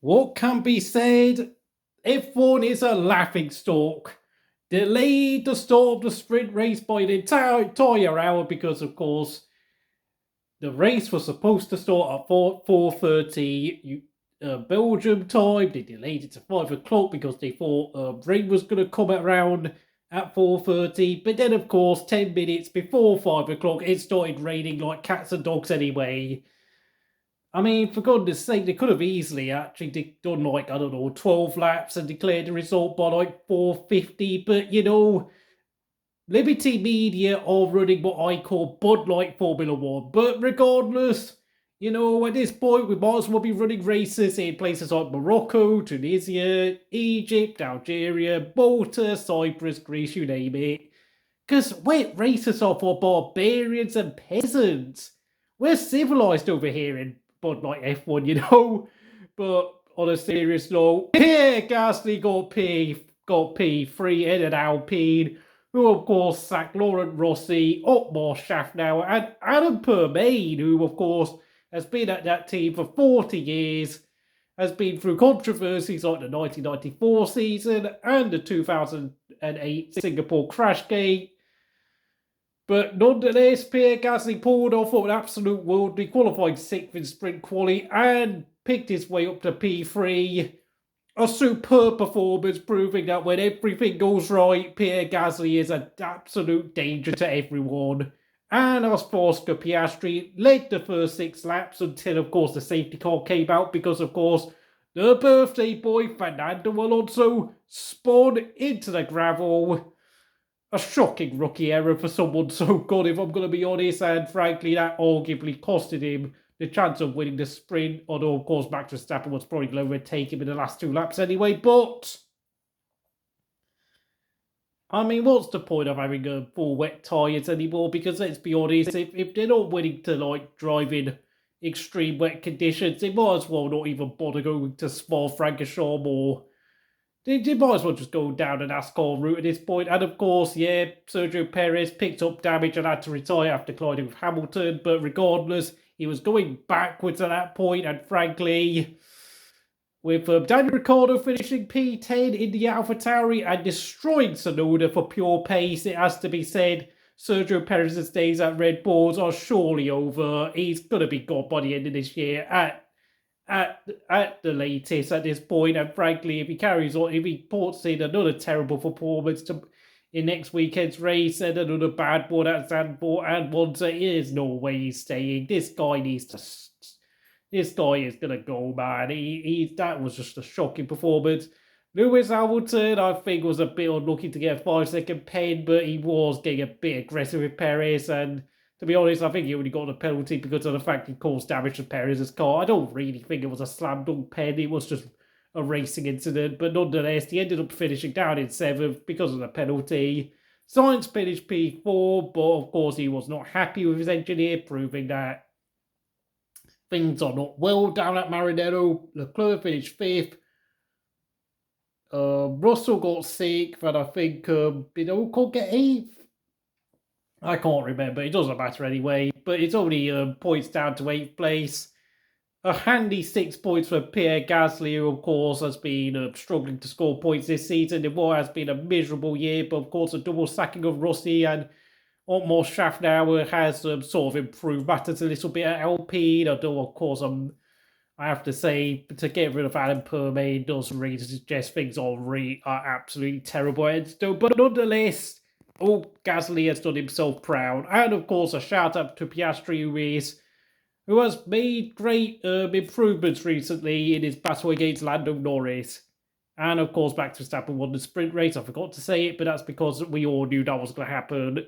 What can be said? F1 is a laughingstock. Delayed the start of the sprint race by an entire hour because, of course, the race was supposed to start at 4:30 Belgium time. They delayed it to 5 o'clock because they thought rain was going to come around at 4:30. But then, of course, 10 minutes before 5 o'clock, it started raining like cats and dogs anyway. I mean, for goodness sake, they could have easily actually done like, I don't know, 12 laps and declared the result by like 4:50. But, Liberty Media are running what I call Bud Light Formula One. But regardless, at this point, we might as well be running races in places like Morocco, Tunisia, Egypt, Algeria, Malta, Cyprus, Greece, you name it. Because wet races are for barbarians and peasants. We're civilized over here in Bud Light F1. But on a serious note, Pierre Gasly got P3 in an Alpine, who of course sacked Laurent Rossi, Otmar Schaffnauer, and Adam Permain, who of course has been at that team for 40 years, has been through controversies like the 1994 season and the 2008 Singapore crash gate. But nonetheless, Pierre Gasly pulled off an absolute worldly, qualified 6th in sprint quali and picked his way up to P3. A superb performance, proving that when everything goes right, Pierre Gasly is an absolute danger to everyone. And Oscar Piastri led the first 6 laps until, of course, the safety car came out because, of course, the birthday boy Fernando Alonso spun into the gravel. A shocking rookie error for someone so good, if I'm going to be honest, and frankly, that arguably costed him the chance of winning the sprint, although, of course, Max Verstappen was probably going to overtake him in the last 2 laps anyway. But I mean, what's the point of having full wet tyres anymore? Because let's be honest, if they're not willing to like drive in extreme wet conditions, they might as well not even bother going to Spa-Francorchamps or they might as well just go down an NASCAR route at this point. And of course, yeah, Sergio Perez picked up damage and had to retire after colliding with Hamilton. But regardless, he was going backwards at that point. And frankly, with Daniel Ricciardo finishing P10 in the AlphaTauri and destroying Tsunoda for pure pace, it has to be said, Sergio Perez's days at Red Bulls are surely over. He's going to be gone by the end of this year at the latest at this point. And frankly, if he carries on, if he ports in another terrible performance in next weekend's race and another bad one at Zandvoort and Monza, there's no way he's staying. This guy needs to. This guy is gonna go, man. That was just a shocking performance. Lewis Hamilton, I think, was a bit unlucky to get a 5-second pen, but he was getting a bit aggressive with Perez, and to be honest, I think he only got a penalty because of the fact he caused damage to Perez's car. I don't really think it was a slam dunk pen. It was just a racing incident. But nonetheless, he ended up finishing down in 7th because of the penalty. Sainz finished P4, but of course he was not happy with his engineer, proving that things are not well down at Maranello. Leclerc finished 5th. Russell got 6th, and I think Binot could get 8th. I can't remember. It doesn't matter anyway. But it's only points down to 8th place. A handy 6 points for Pierre Gasly, who, of course, has been struggling to score points this season. It has been a miserable year, but, of course, a double sacking of Rossi and Otmar Schaffnauer has sort of improved matters a little bit at Alpine. Although, of course, I have to say, to get rid of Adam Permain does really suggest things are absolutely terrible at Edstone. But nonetheless, Gasly has done himself proud. And of course, a shout out to Piastri, who has made great improvements recently in his battle against Lando Norris. And of course, Max Verstappen won the sprint race. I forgot to say it, but that's because we all knew that was going to happen.